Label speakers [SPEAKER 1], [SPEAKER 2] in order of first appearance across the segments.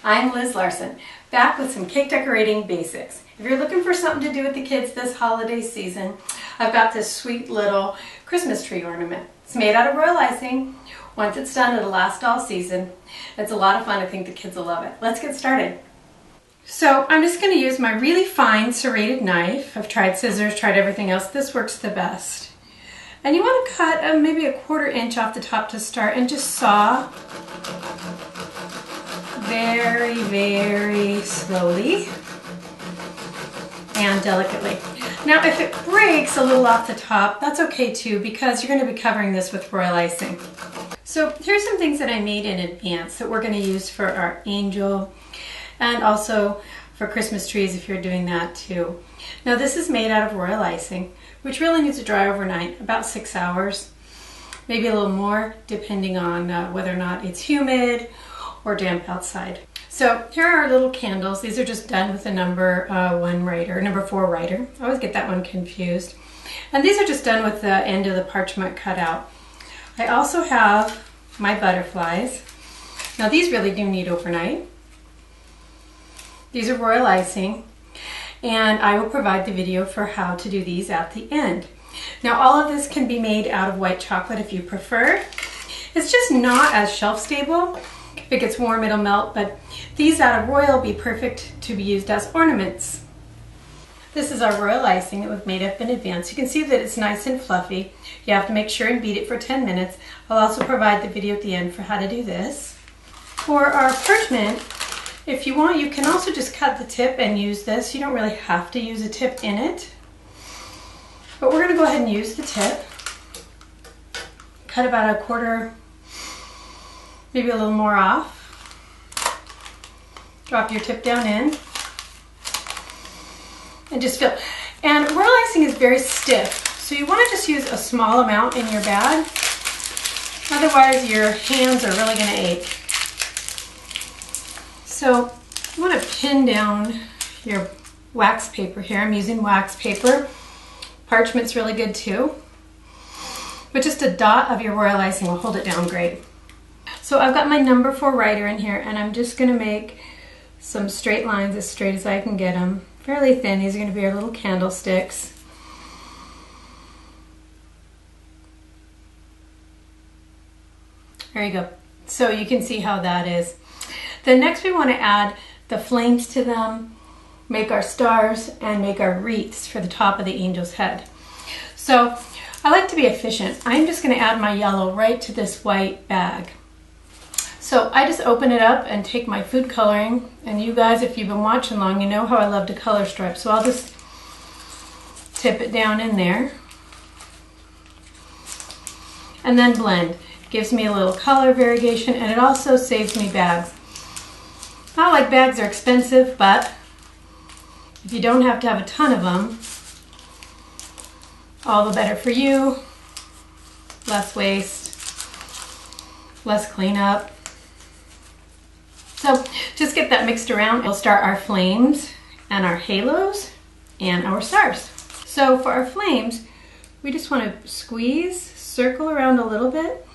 [SPEAKER 1] I'm Liz Larson, back with some cake decorating basics. If you're looking for something to do with the kids this holiday season, I've got this sweet little Christmas tree ornament. It's made out of royal icing. Once it's done, it'll last all season. It's a lot of fun. I think the kids will love it. Let's get started. So I'm just going to use my really fine serrated knife. I've tried scissors, tried everything else. This works the best. And you want to cut maybe a 1/4 inch off the top to start and just saw very, very slowly and delicately. Now if it breaks a little off the top, that's okay too, because you're going to be covering this with royal icing. So here's some things that I made in advance that we're going to use for our angel and also for Christmas trees if you're doing that too. Now this is made out of royal icing, which really needs to dry overnight, about 6 hours, maybe a little more, depending on whether or not it's humid or damp outside. So here are our little candles. These are just done with a number 1 writer, number 4 writer. I always get that one confused. And these are just done with the end of the parchment cut out. I also have my butterflies. Now these really do need overnight. These are royal icing, and I will provide the video for how to do these at the end. Now all of this can be made out of white chocolate if you prefer. It's just not as shelf stable. If it gets warm, it'll melt, but these out of royal will be perfect to be used as ornaments. This is our royal icing that we've made up in advance. You can see that it's nice and fluffy. You have to make sure and beat it for 10 minutes. I'll also provide the video at the end for how to do this. For our parchment, if you want, you can also just cut the tip and use this. You don't really have to use a tip in it. But we're going to go ahead and use the tip. Cut about a 1/4, maybe a little more off. Drop your tip down in. And just fill. And royal icing is very stiff, so you want to just use a small amount in your bag. Otherwise your hands are really going to ache. So you want to pin down your wax paper here. I'm using wax paper. Parchment's really good too. But just a dot of your royal icing will hold it down great. So I've got my number 4 writer in here, and I'm just going to make some straight lines as straight as I can get them. Fairly thin. These are going to be our little candlesticks. There you go. So you can see how that is. Then next we want to add the flames to them, make our stars, and make our wreaths for the top of the angel's head. So I like to be efficient. I'm just going to add my yellow right to this white bag. So I just open it up and take my food coloring, and you guys, if you've been watching long, you know how I love to color stripe. So I'll just tip it down in there and then blend. Gives me a little color variation, and it also saves me bags. Not like bags are expensive, but if you don't have to have a ton of them, all the better for you. Less waste, less cleanup. So just get that mixed around. We'll start our flames and our halos and our stars. So for our flames, we just want to squeeze, circle around a little bit,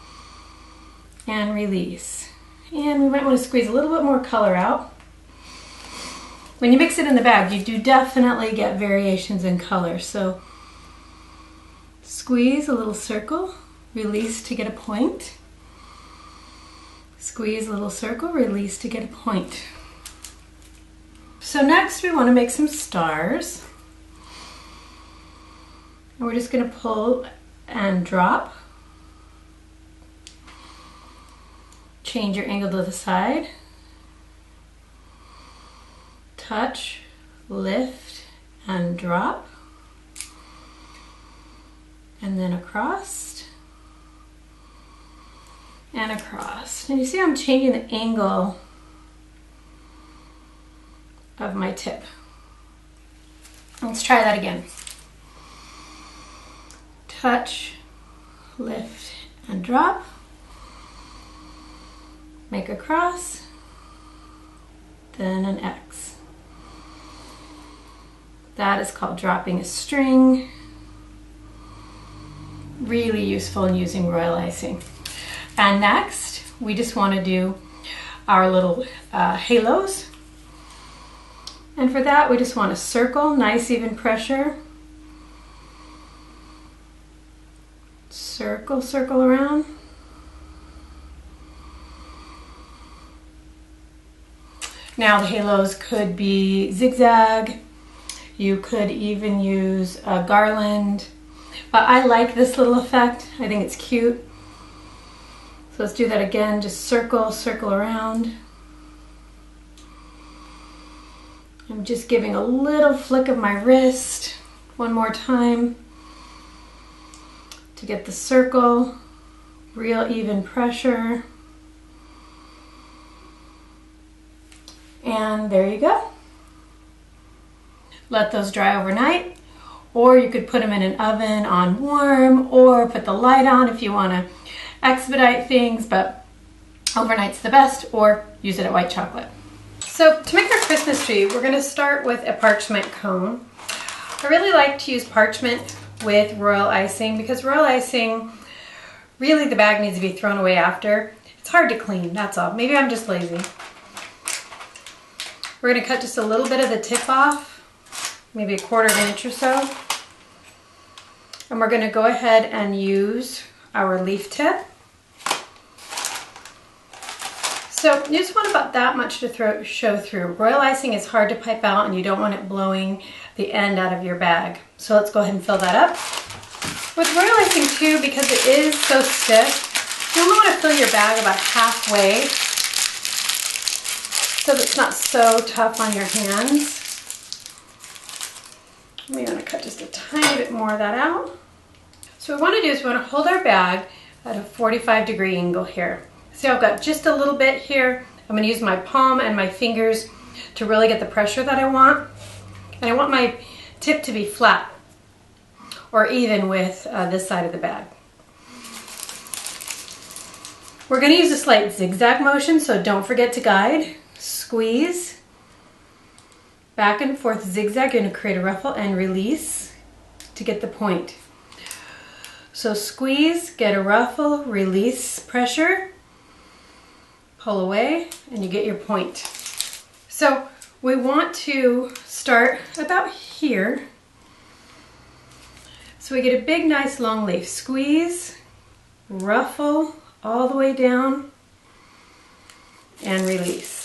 [SPEAKER 1] and release. And we might want to squeeze a little bit more color out. When you mix it in the bag, you do definitely get variations in color. So squeeze a little circle, release to get a point. Squeeze a little circle, release to get a point. So next we want to make some stars. And we're just going to pull and drop. Change your angle to the side. Touch, lift, and drop. And then across. And across. And you see I'm changing the angle of my tip. Let's try that again. Touch, lift, and drop. Make a cross, then an X. That is called dropping a string. Really useful in using royal icing. And next, we just want to do our little halos. And for that, we just want to circle, nice even pressure. Circle, circle around. Now the halos could be zigzag. You could even use a garland. But I like this little effect. I think it's cute. So let's do that again. Just circle, circle around. I'm just giving a little flick of my wrist one more time to get the circle, real even pressure. And there you go. Let those dry overnight, or you could put them in an oven on warm, or put the light on if you want to expedite things, but overnight's the best, or use it at white chocolate. So to make our Christmas tree, we're going to start with a parchment cone. I really like to use parchment with royal icing because royal icing, really the bag needs to be thrown away after. It's hard to clean, that's all. Maybe I'm just lazy. We're going to cut just a little bit of the tip off, maybe a 1/4 inch or so. And we're going to go ahead and use our leaf tip. So you just want about that much to show through. Royal icing is hard to pipe out and you don't want it blowing the end out of your bag. So let's go ahead and fill that up. With royal icing too, because it is so stiff, you only want to fill your bag about halfway so that it's not so tough on your hands. We want to cut just a tiny bit more of that out. So what we want to do is we want to hold our bag at a 45-degree angle here. See, I've got just a little bit here. I'm going to use my palm and my fingers to really get the pressure that I want. And I want my tip to be flat or even with this side of the bag. We're going to use a slight zigzag motion, so don't forget to guide. Squeeze, back and forth zigzag. You're going to create a ruffle and release to get the point. So squeeze, get a ruffle, release pressure, pull away, and you get your point. So we want to start about here. So we get a big, nice long leaf. Squeeze, ruffle all the way down, and release.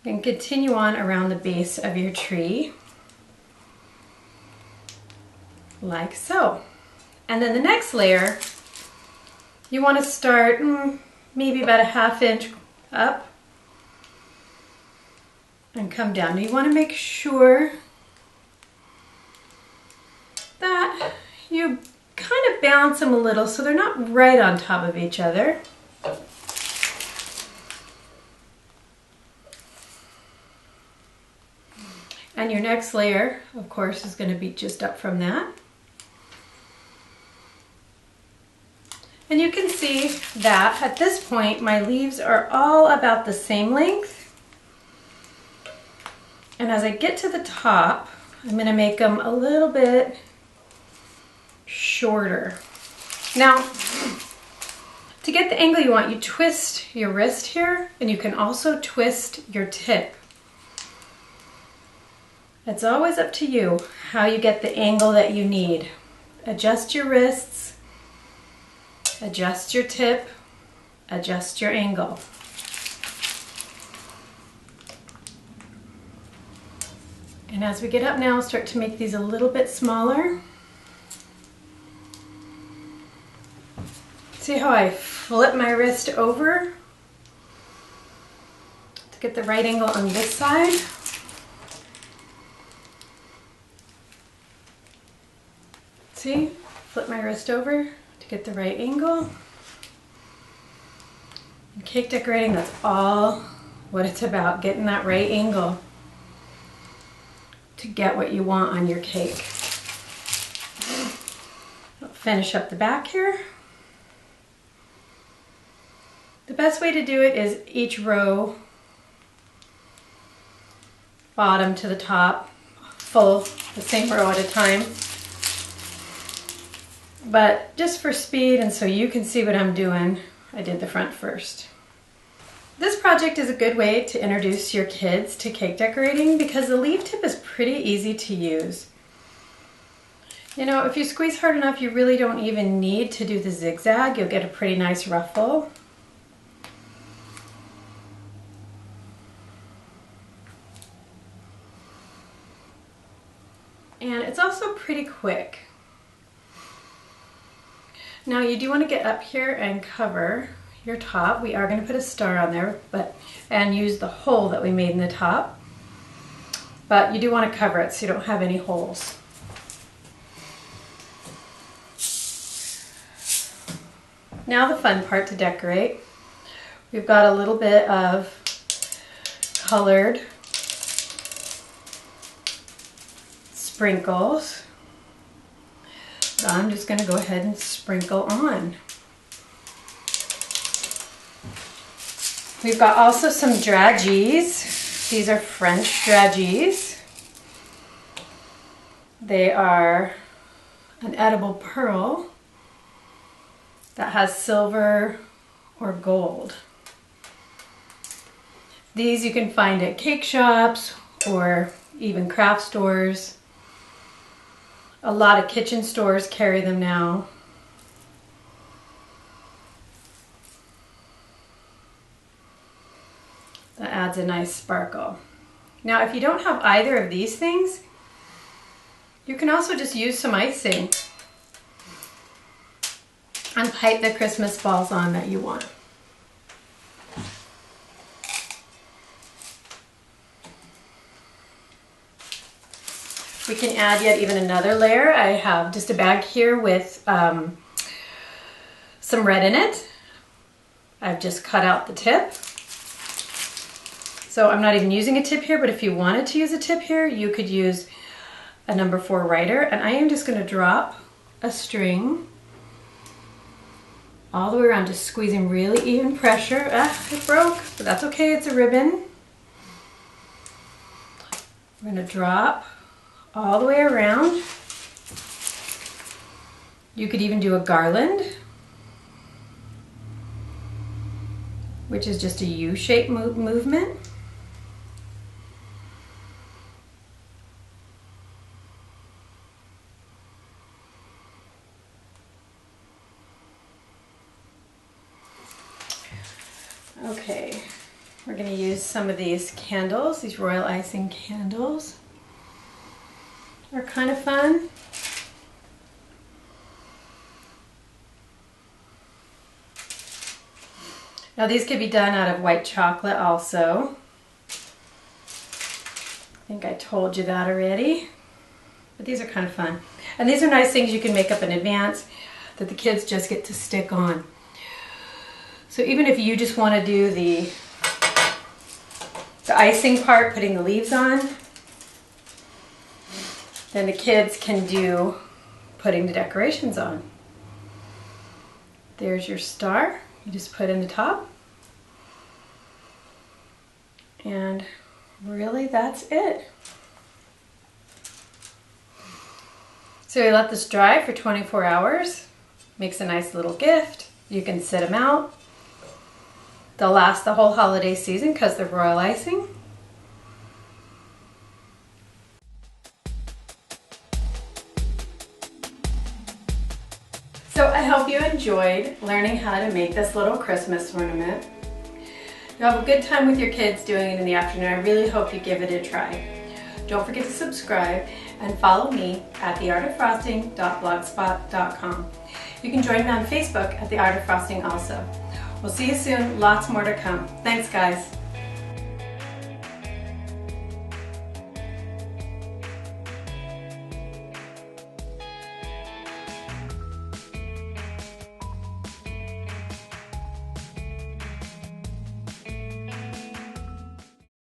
[SPEAKER 1] And continue on around the base of your tree, like so. And then the next layer, you want to start maybe about a 1/2 inch up and come down. You want to make sure that you kind of balance them a little so they're not right on top of each other. And your next layer, of course, is going to be just up from that. And you can see that at this point, my leaves are all about the same length. And as I get to the top, I'm going to make them a little bit shorter. Now, to get the angle you want, you twist your wrist here, and you can also twist your tip. It's always up to you how you get the angle that you need. Adjust your wrists, adjust your tip, adjust your angle. And as we get up now, start to make these a little bit smaller. See how I flip my wrist over to get the right angle on this side? See, flip my wrist over to get the right angle. In cake decorating, that's all what it's about, getting that right angle to get what you want on your cake. I'll finish up the back here. The best way to do it is each row, bottom to the top, full, the same row at a time. But just for speed and so you can see what I'm doing, I did the front first. This project is a good way to introduce your kids to cake decorating because the leaf tip is pretty easy to use. You know, if you squeeze hard enough, you really don't even need to do the zigzag. You'll get a pretty nice ruffle. And it's also pretty quick. Now you do want to get up here and cover your top. We are going to put a star on there, and use the hole that we made in the top. But you do want to cover it so you don't have any holes. Now the fun part to decorate. We've got a little bit of colored sprinkles. So I'm just going to go ahead and sprinkle on. We've got also some dragees. These are French dragees. They are an edible pearl that has silver or gold. These you can find at cake shops or even craft stores. A lot of kitchen stores carry them now. That adds a nice sparkle. Now, if you don't have either of these things, you can also just use some icing and pipe the Christmas balls on that you want. We can add yet even another layer. I have just a bag here with some red in it. I've just cut out the tip. So I'm not even using a tip here, but if you wanted to use a tip here, you could use a number 4 writer. And I am just going to drop a string all the way around, just squeezing really even pressure. It broke, but that's okay, it's a ribbon. We're going to drop all the way around. You could even do a garland, which is just a U-shaped movement. Okay, we're going to use some of these candles, these royal icing candles. They're kind of fun. Now these could be done out of white chocolate also. I think I told you that already. But these are kind of fun. And these are nice things you can make up in advance that the kids just get to stick on. So even if you just want to do the icing part, putting the leaves on, then the kids can do putting the decorations on. There's your star. You just put in the top. And really that's it. So we let this dry for 24 hours. Makes a nice little gift. You can sit them out. They'll last the whole holiday season because they're royal icing. So I hope you enjoyed learning how to make this little Christmas ornament. You'll have a good time with your kids doing it in the afternoon. I really hope you give it a try. Don't forget to subscribe and follow me at theartofrosting.blogspot.com. You can join me on Facebook at The Art of Frosting also. We'll see you soon. Lots more to come. Thanks, guys.